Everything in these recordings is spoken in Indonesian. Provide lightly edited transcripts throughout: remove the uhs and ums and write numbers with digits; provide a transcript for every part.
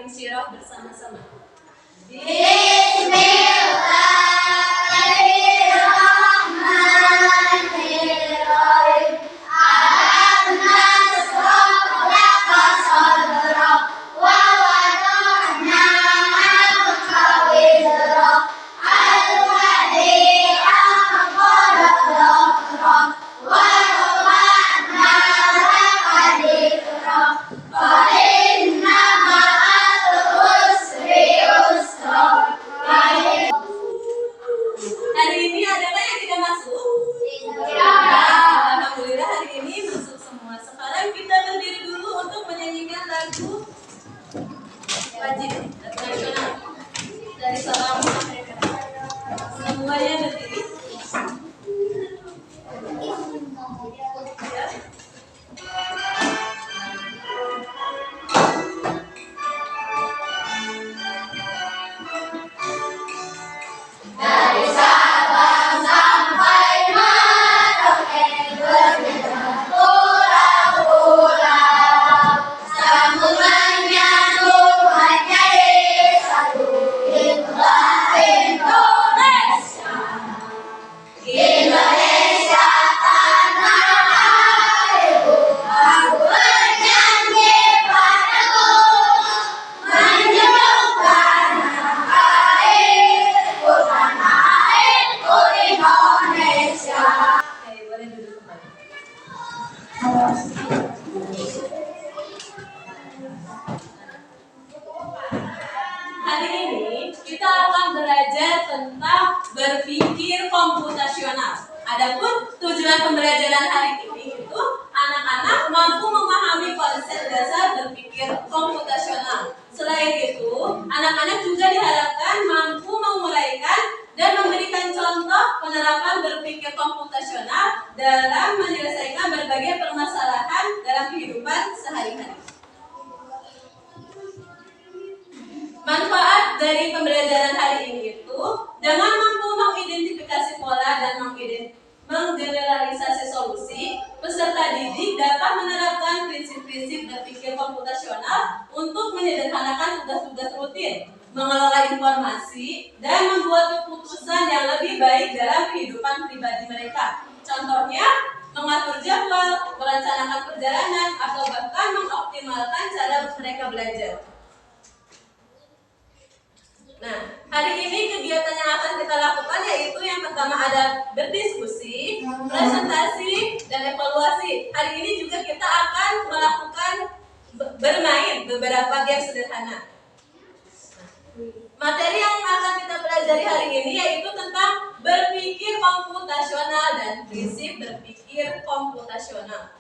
insyirah bersama-sama. Bismillahirrahmanirrahim. Alam nashrah laka sadrak wa wada'na anka wizrak alladhi anqadha dhahrak wa rafa'na laka dhikrak fa inna ma'al usri yusra. Hari ini adakah yang tidak masuk? Tidak. Alhamdulillah hari ini masuk semua. Sekarang kita berdiri dulu untuk menyanyikan lagu wajib nasional dari Sabang sampai Merauke. Semuanya berdiri. Dari Sabang sampai Merauke bergerak pulau-pulau, sambut menyambut menjadi satu, itulah Indonesia. Indonesia tanah airku, aku bernyanyi padamu, menyebutkan airku, tanah airku Indonesia. Oke, boleh duduk kembali. Hari ini kita akan belajar tentang berpikir komputasional. Adapun tujuan pembelajaran hari ini itu anak-anak mampu memahami konsep dasar berpikir komputasional. Selain itu, anak-anak juga diharapkan mampu menguraikan dan memberikan contoh penerapan berpikir komputasional dalam menyelesaikan berbagai permasalahan dalam kehidupan sehari-hari. Manfaat dari pembelajaran hari ini itu dengan mampu mengidentifikasi pola dan menggeneralisasi solusi, peserta didik dapat menerapkan prinsip-prinsip berpikir komputasional untuk menyederhanakan tugas-tugas rutin, mengelola informasi, dan membuat keputusan yang lebih baik dalam kehidupan pribadi mereka. Contohnya, mengatur jadwal, merencanakan perjalanan, atau bahkan mengoptimalkan cara mereka belajar. Nah, hari ini kegiatan yang akan kita lakukan yaitu yang pertama ada berdiskusi, presentasi, dan evaluasi. Hari ini juga kita akan melakukan bermain beberapa game sederhana. Materi yang akan kita pelajari hari ini yaitu tentang berpikir komputasional dan prinsip berpikir komputasional.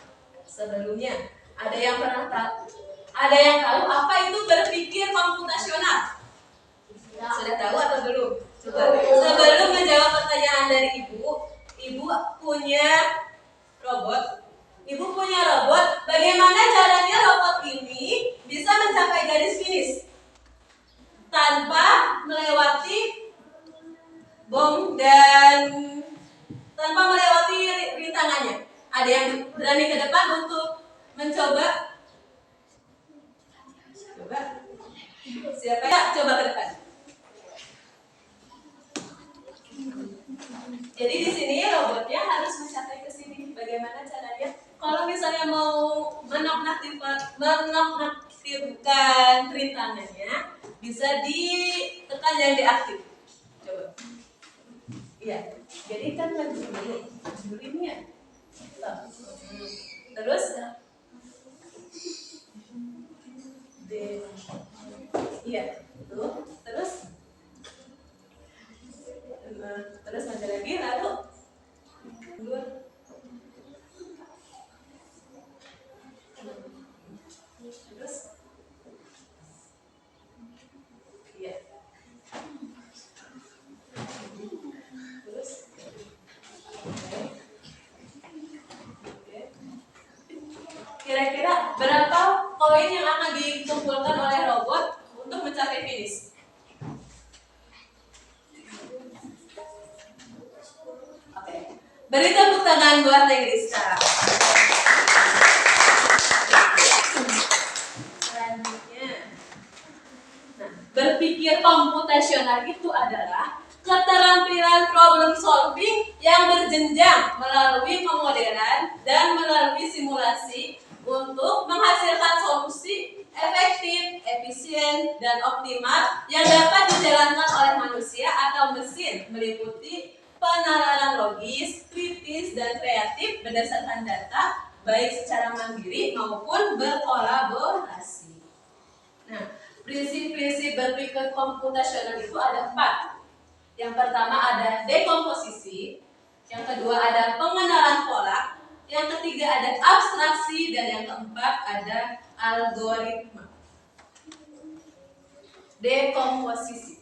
Sebelumnya, ada yang tahu apa itu berpikir komputasional? Sudah tahu atau belum? Coba. Sebelum menjawab pertanyaan dari Ibu punya robot. Ibu punya robot. Bagaimana caranya robot ini bisa mencapai garis finish tanpa melewati bom dan tanpa melewati rintangannya? Ada yang berani ke depan untuk mencoba? Coba. Siapa ya? Coba ke depan. Jadi di sini robotnya harus mencapai ke sini. Bagaimana caranya? Kalau misalnya mau menonaktifkan rintangannya, bisa ditekan yang diaktif. Coba. Iya. Jadi kan lagi dulu ini ya. Terus iya. Terus maju lagi lalu terus iya terus kira-kira berapa koin yang akan dikumpulkan oleh robot untuk mencapai finish? Beri tepuk tangan buat Teh Rizka. Selanjutnya, komputasional itu adalah keterampilan problem solving yang berjenjang melalui pemodelan dan melalui simulasi untuk menghasilkan solusi efektif, efisien, dan optimal yang dapat dijalankan oleh manusia atau mesin meliputi penalaran logis, kritis, dan kreatif berdasarkan data baik secara mandiri maupun berkolaborasi. Nah, prinsip-prinsip berpikir komputasional itu ada 4. Yang pertama ada dekomposisi, yang kedua ada pengenalan pola, yang ketiga ada abstraksi, dan yang keempat ada algoritma. Dekomposisi.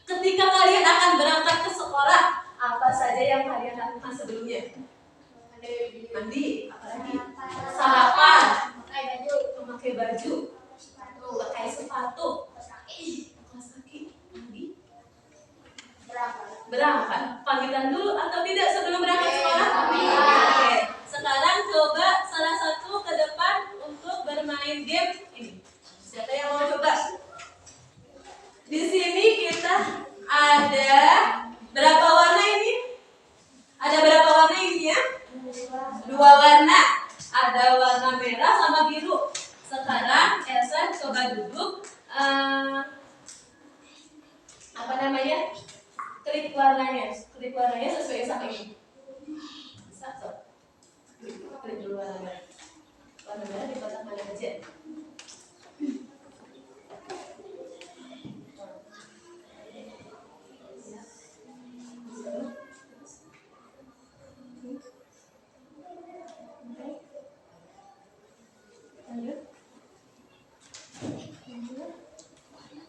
Ketika kalian akan berangkat ke sekolah, apa saja yang kalian lakukan sebelumnya? Mandi, apalagi? Sarapan, memakai baju, pakai sepatu, kaos kaki, mandi, berangkat. Pamitan dulu atau tidak sebelum berangkat sekolah? Oke. Sekarang coba salah satu ke depan untuk bermain game ini. Siapa yang mau coba? Di sini kita ada berapa warna ini? Ada berapa warna ini ya? 2 warna. Ada warna merah sama biru. Sekarang Elsa coba duduk. Apa namanya? Klik warnanya sesuai sama ini. Satu. Klik dulu warna. Warna merah di kotak mana aja? Lanjut.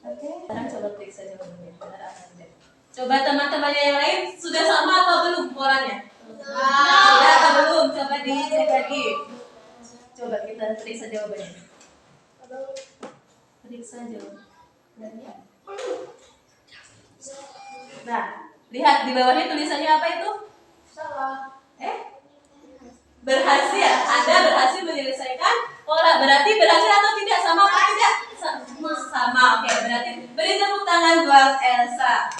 Oke, sekarang coba klik saja warnanya. Benar atau tidak? Coba teman-temannya yang lain sudah sama atau belum polanya? Sudah atau belum? Coba dicek lagi. Coba kita periksa jawabannya. Periksa jawabannya. Nah, lihat di bawahnya tulisannya apa itu? Salah. Berhasil. Anda berhasil menyelesaikan pola. Berarti berhasil atau tidak? Sama atau tidak? Sama. Oke, berarti beri tepuk tangan buat Elsa.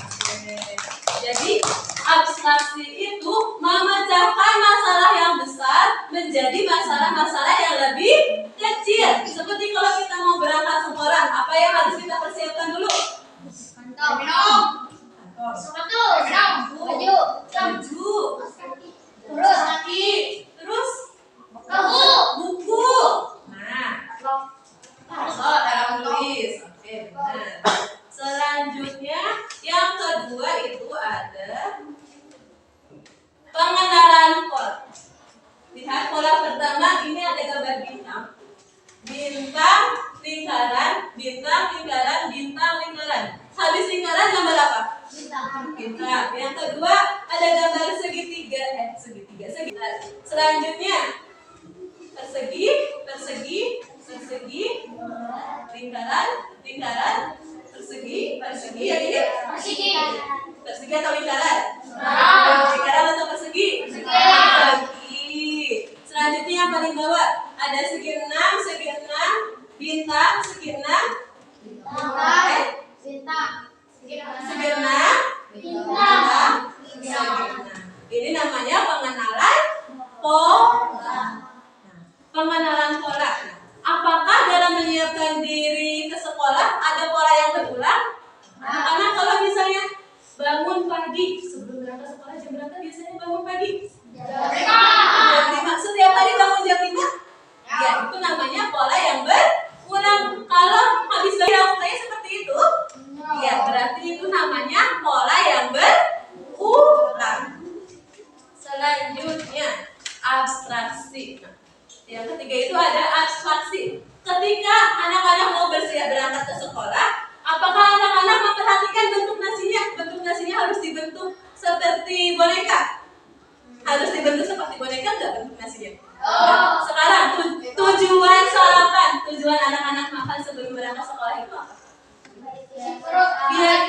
Jadi abstraksi itu memecahkan masalah yang besar menjadi masalah-masalah yang lebih kecil. Seperti kalau kita mau berangkat sekolah, apa yang harus kita persiapkan dulu? Minum. Sepatu, baju, terus kaki, terus buku. Nah, dalam tulis. Oke, benar. Selanjutnya yang kedua itu ada pengenalan pola. Lihat pola pertama, ini ada gambar bintang. Bintang, lingkaran, bintang, lingkaran, bintang, lingkaran. Habis lingkaran gambar apa? Bintang. Yang kedua ada gambar segitiga. Selanjutnya persegi, persegi, persegi, lingkaran, lingkaran, persegi, persegi. Yang ini persegi atau lingkaran? Lingkaran atau persegi? Persegi. Selanjutnya yang paling bawah ada segi 6, segi 6, bintang, segi 6, segi 6, bintang, segi 6. Ini namanya pengenalan pola. Pengenalan pola. Apakah dalam menyiapkan diri ke sekolah ada pola yang berulang? Karena kalau misalnya bangun pagi, sebelum berangkat sekolah jam berapa biasanya bangun pagi? Jam 5. Setiap hari bangun jam 5? Ya, itu namanya pola yang berulang. Kalau habis bangun lakukannya seperti itu, ya berarti itu namanya pola yang berulang. Selanjutnya abstraksi. Yang ketiga itu ada abstraksi. Ketika anak-anak mau bersiap berangkat ke sekolah, apakah anak-anak memperhatikan bentuk nasinya? Bentuk nasinya harus dibentuk seperti boneka. Harus dibentuk seperti boneka enggak bentuk nasinya? Sekarang tujuan sarapan, tujuan anak-anak makan sebelum berangkat sekolah itu apa? Biar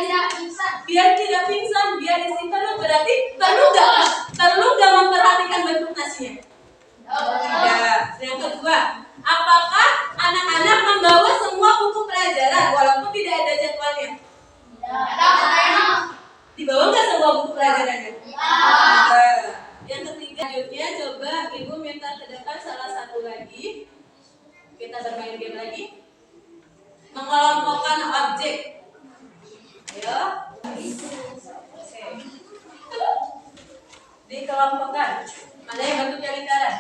tidak pingsan, biar isi perut. Berarti perlu nggak memperhatikan bentuk nasinya? Ya. Yang kedua, apakah anak-anak membawa semua buku pelajaran walaupun tidak ada jadwalnya? Kita bermain game lagi. Mengelompokkan objek. Ayo. Oke. Dikelompokkan. Mana yang bentuknya lingkaran?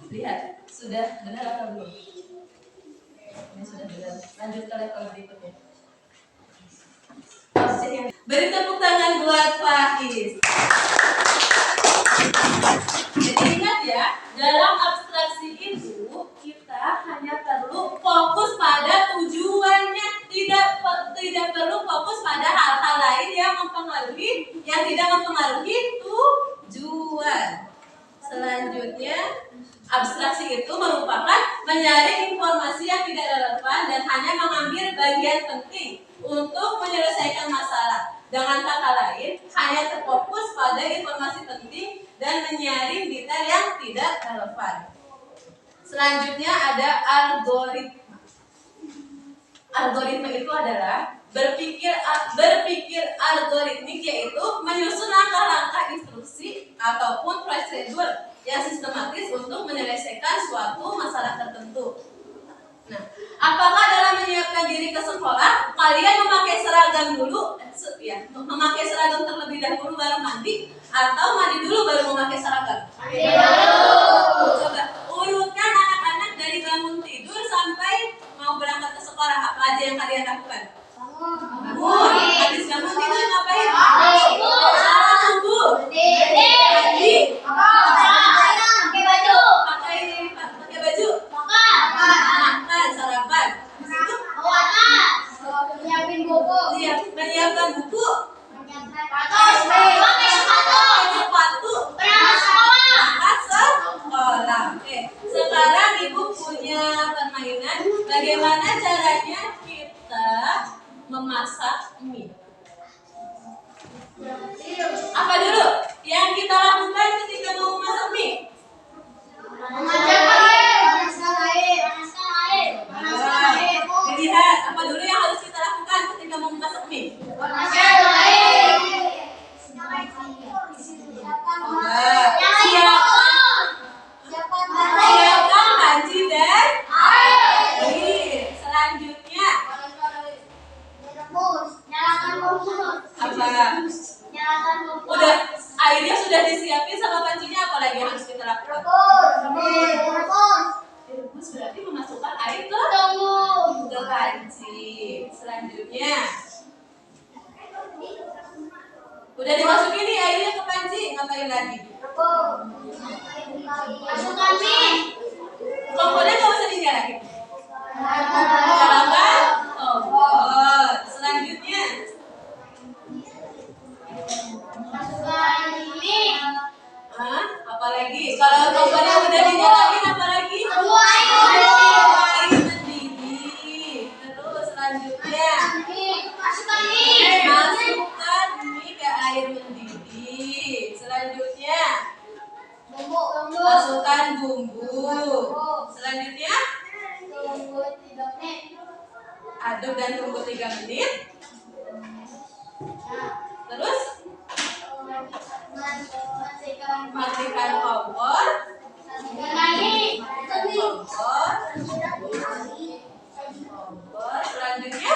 Lihat, sudah benar atau belum? Ini sudah benar. Lanjut ke level berikutnya. Beri tepuk tangan buat Faiz. Jadi ingat ya, dalam abstraksi itu kita hanya perlu fokus pada tujuannya, tidak perlu fokus pada hal-hal lain yang tidak mempengaruhi tujuan. Selanjutnya, abstraksi itu merupakan menyaring informasi yang tidak relevan dan hanya mengambil bagian penting untuk menyelesaikan masalah. Dengan kata lain, hanya terfokus pada informasi penting dan menyaring detail yang tidak relevan. Selanjutnya ada algoritma. Algoritma itu adalah berpikir algoritmik, yaitu menyusun langkah-langkah instruksi ataupun prosedur yang sistematis untuk menyelesaikan suatu masalah tertentu. Nah, apakah dalam menyiapkan diri ke sekolah kalian memakai seragam dulu, memakai seragam terlebih dahulu baru mandi, atau mandi dulu baru memakai seragam? Coba urutkan anak-anak dari bangun tidur sampai mau berangkat ke sekolah, apa aja yang kalian lakukan? Bangun. Habis bangun tidur ngapain? Salah subuh. Mandi. Pakai baju. Makan, sarapan. Habis itu menyiapkan buku. Sepatu. Berangkat sekolah. Oke. Sekarang Ibu punya permainan. Bagaimana caranya kita memasak mie? Apa dulu yang kita lakukan ketika mau memasak mie? Dilihat, apa dulu yang harus kita lakukan ketika mau memasak mie? Siapkan panci dan air. Selanjutnya apa? Udah, airnya sudah disiapin sama pancinya, apa lagi yang harus kita lakukan? Direbus berarti memasukkan air ke panci. Selanjutnya udah dimasukin nih airnya ke panci, ngapain lagi? Masukkan mie. Kompornya nggak usah dinyalain. Nyalakan kompor. Selanjutnya Masukkan mie. Apalagi? Kalau kompornya udah dinyalain, apalagi? Air mendidih. Terus selanjutnya Masukkan mie. masukkan mie ke air mendidih. Selanjutnya masukkan bumbu. Selanjutnya Tunggu 3 menit. aduk dan tunggu 3 menit. Terus matikan kompor. Kompor. Selanjutnya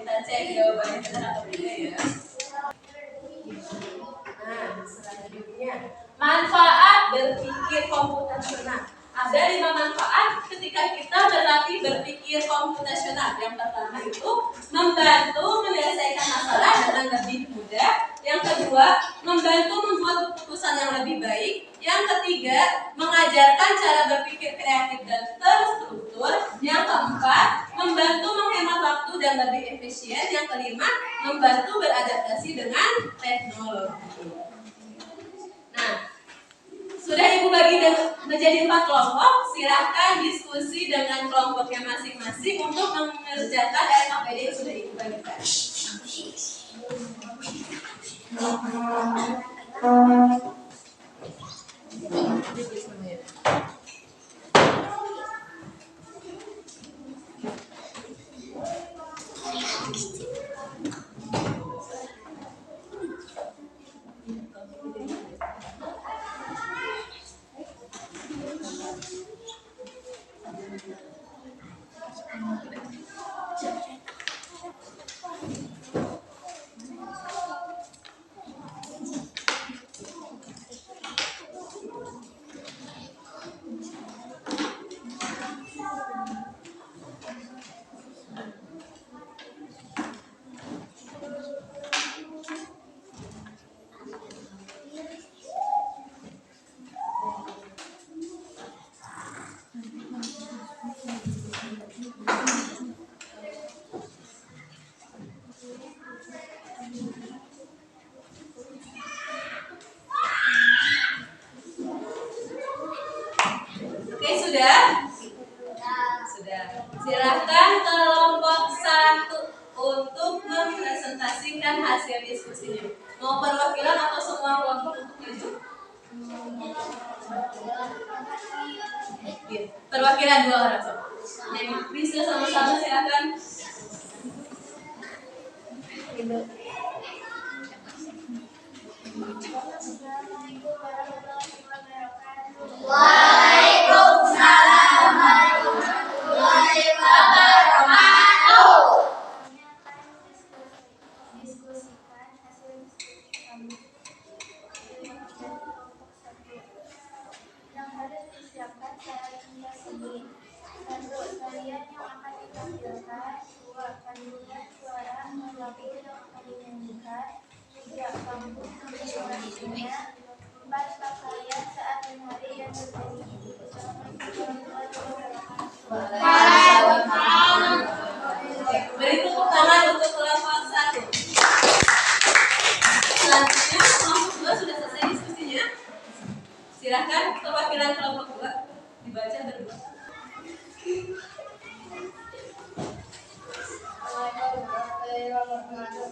kita cek jawabannya benar atau tidak ya. Nah, selanjutnya manfaat berpikir komputasional. Ada 5 manfaat ketika kita berlatih berpikir komputasional. Yang pertama itu membantu menyelesaikan masalah dengan lebih mudah. Yang kedua, membantu membuat keputusan yang lebih baik. Yang ketiga, mengajarkan cara berpikir kreatif dan terstruktur. Yang keempat, membantu menghemat waktu dan lebih efisien. Yang kelima, membantu beradaptasi dengan teknologi. Nah, Sudah Ibu bagi menjadi 4 kelompok, silahkan diskusi dengan kelompoknya masing-masing untuk mengerjakan RKPD yang sudah Ibu bagikan. Oke, sudah? Sudah. Silahkan kelompok 1 untuk mempresentasikan hasil diskusinya. Mau perwakilan atau semua kelompok untuk maju? Perwakilan 2 orang. Yang bisa sama-sama silahkan. Waalaikumsalam warahmatullahi wabarakatuh. Diskusikan hasil diskusi kami yang harus disiapkan secara sendiri. 1. Tarian yang akan ditampilkan. 2. Kandungan suara lagu yang akan dinyanyikan. 3. Panggung dekorasinya. 4. Pakaian sehari-hari yang terjadi. Beri tepuk tangan untuk kelompok 1. Selanjutnya kelompok 2 sudah selesai diskusinya. Silahkan perwakilan kelompok 2 dibaca berdua.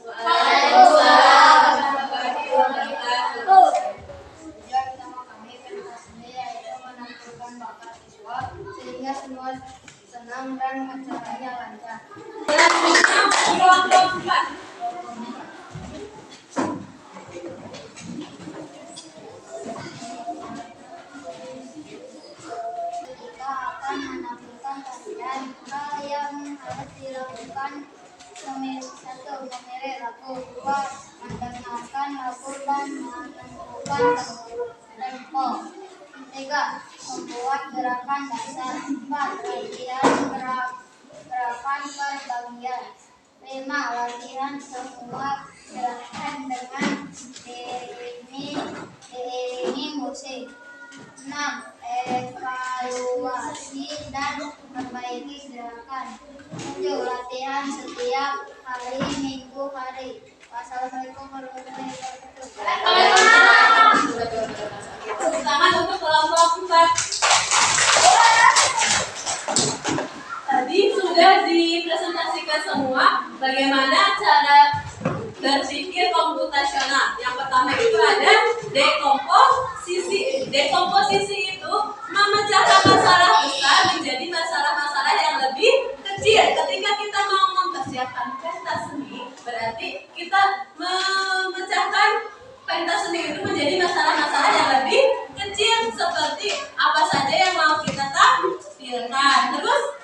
Waalaikumsalam warahmatullahi wabarakatuh. Tujuan utama kami pentas seni yaitu menampilkan bakat siswa sehingga semua senang dan acaranya lancar. Selanjutnya kelompok 4. Kita akan menampilkan tarian. Hal yang harus dilakukan: 1. Memilih lagu. 2. Mendengarkan lagu dan menentukan tempo. 3. Membuat gerakan dasar. 4. Latihan gerakan perbagian. 5. Latihan semua gerakan dengan diiringi musik. 6. Evaluasi dan perbaiki gerakan. 7. Latihan setiap hari minggu hari. Wassalamualaikum warahmatullahi wabarakatuh. Tepuk tangan untuk kelompok 4. Tadi sudah dipresentasikan semua bagaimana cara berpikir komputasional. Yang pertama itu ada dekomposisi. Dekomposisi itu memecahkan masalah besar menjadi masalah-masalah yang lebih kecil. Ketika kita mau mempersiapkan pentas seni, berarti kita memecahkan pentas seni itu menjadi masalah-masalah yang lebih kecil, seperti apa saja yang mau kita tampilkan, terus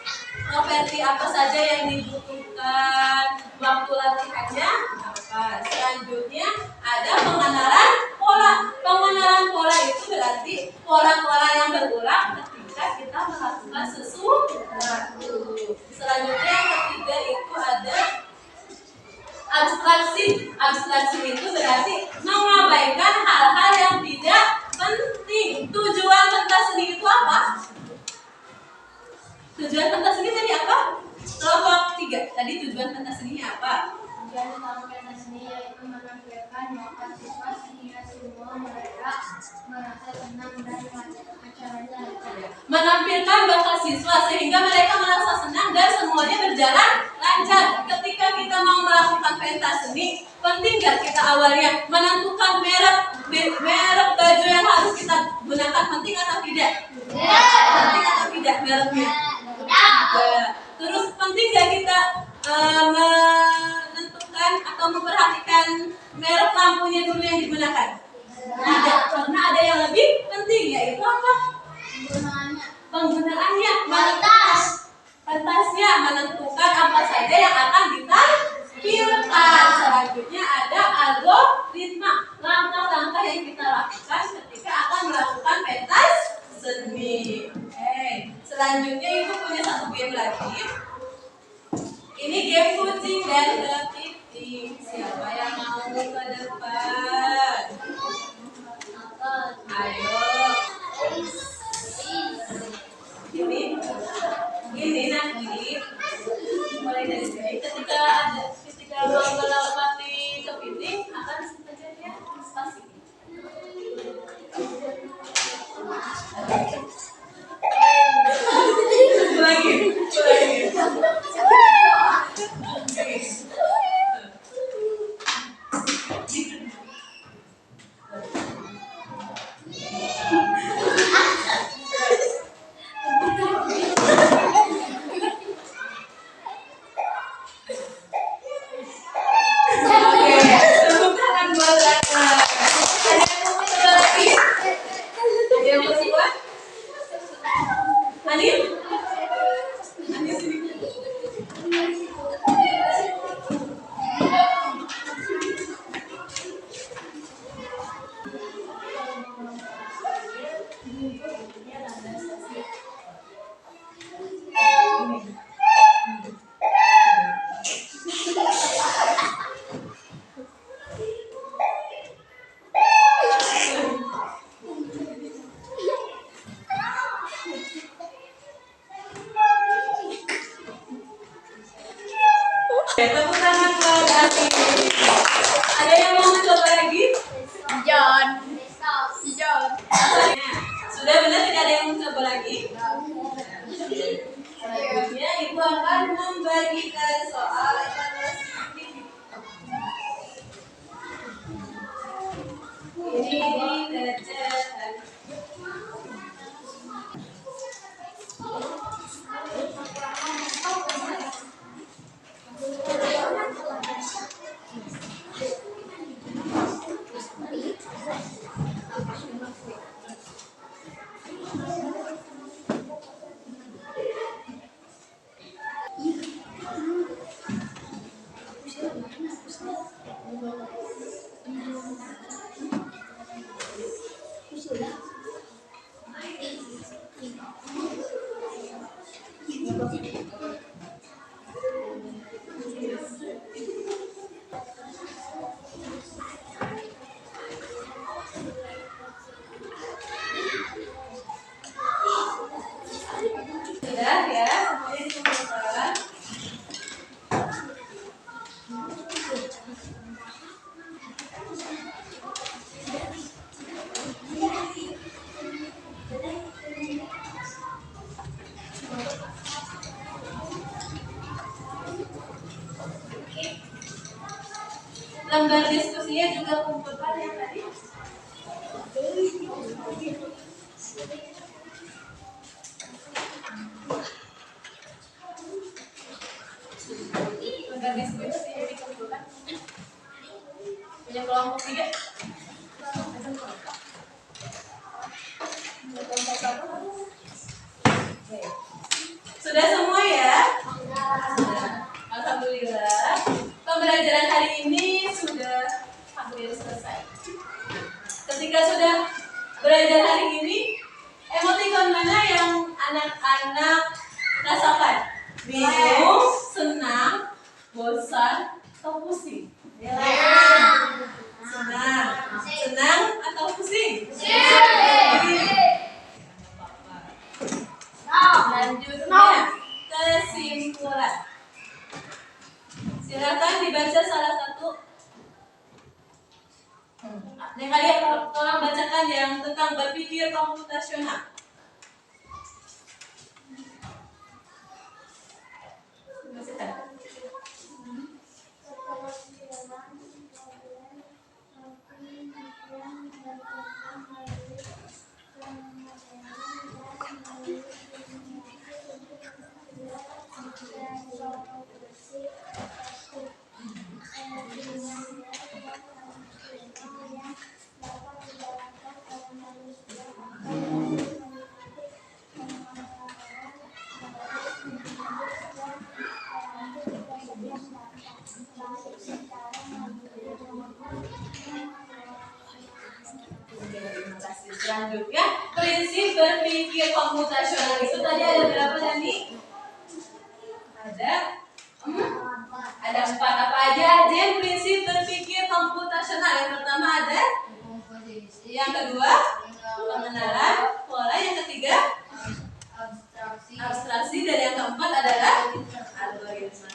properti apa saja yang dibutuhkan, waktu latihannya apa. Selanjutnya ada pengenalan pola. Pengenalan pola itu berarti pola-pola yang berulang ketika kita melakukan sesuatu. Selanjutnya yang ketiga itu ada abstraksi. Abstraksi itu berarti mengabaikan hal-hal yang tidak penting. Tujuan pentas seni itu apa? Tujuan pentas seni tadi apa? Kelompok 3. Tadi tujuan pentas seninya apa? Tujuan utama pentas seni yaitu menampilkan bakat siswa sehingga semua mereka merasa senang dan menampilkan bakat siswa sehingga mereka merasa senang dan semuanya berjalan lancar. Ketika kita mau melakukan pentas seni, penting nggak kita awalnya menentukan merek baju yang harus kita gunakan, penting atau tidak? Penting atau tidak mereknya? Terus penting nggak kita menentukan atau memperhatikan merek lampunya dulu yang digunakan? Tidak, karena ada yang lebih penting, yaitu apa? Penggunaannya, pentasnya, menentukan apa saja yang akan ditampilkan. Selanjutnya ada algoritma, langkah-langkah yang kita lakukan ketika akan melakukan pentas seni. Selanjutnya ibu punya satu game lagi. Ini game kucing dan kepiting. Siapa yang mau ke depan? Ayo. Ini nanti mulai dari sini ketika mau melewati kepiting akan terjadi spasi. Lagi. Tepuk tangan buat Ati. Ada yang mau mencoba lagi? John. Sudah benar tidak ada yang mencoba lagi? Selanjutnya ibu akan membagikan soal evaluasi. Ini dikerjakan. Sudah ya, semuanya dikumpulkan. Lembar diskusinya juga kumpulkan yang tadi. Lembar diskusinya dikumpulkan. Punya kelompok 3. Sudah semua ya? Alhamdulillah. Pembelajaran hari ini sudah hampir selesai. Ketika sudah belajar hari ini, emotikon mana yang anak-anak rasakan? Bingung, senang, bosan, atau pusing? Senang atau pusing? Lanjutnya, kesimpulan. Silakan dibaca salah satu. Kalian tolong bacakan yang tentang berpikir komputasional. komputasional itu tadi ada berapa, Dani? Ada 4. Apa aja? Jen, prinsip berpikir komputasional. Yang pertama ada, yang kedua pengenalan pola, yang ketiga abstraksi, dan yang keempat adalah algoritma.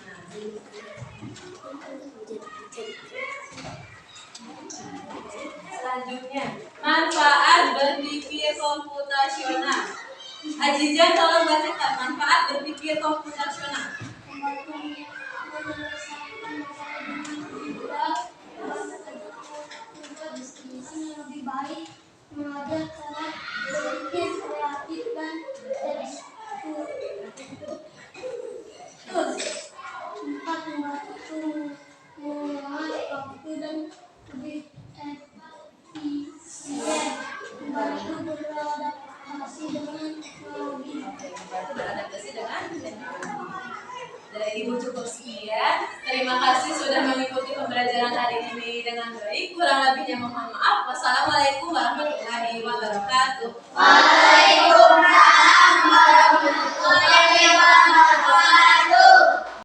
Selanjutnya, manfaat berpikir komputasional. Aziza, tolong bacakan manfaat berpikir komputasional. Lebih baik, mengajar cara berpikir kreatif dan empat mengurangi waktu dan lebih efisien, membantu beradaptasi dengan teknologi. Beradaptasi dengan dari Ibu cukup sekian. Terima kasih sudah mengikuti pembelajaran hari ini dengan baik. Kurang lebihnya mohon maaf. Wassalamualaikum warahmatullahi wabarakatuh. Waalaikumsalam.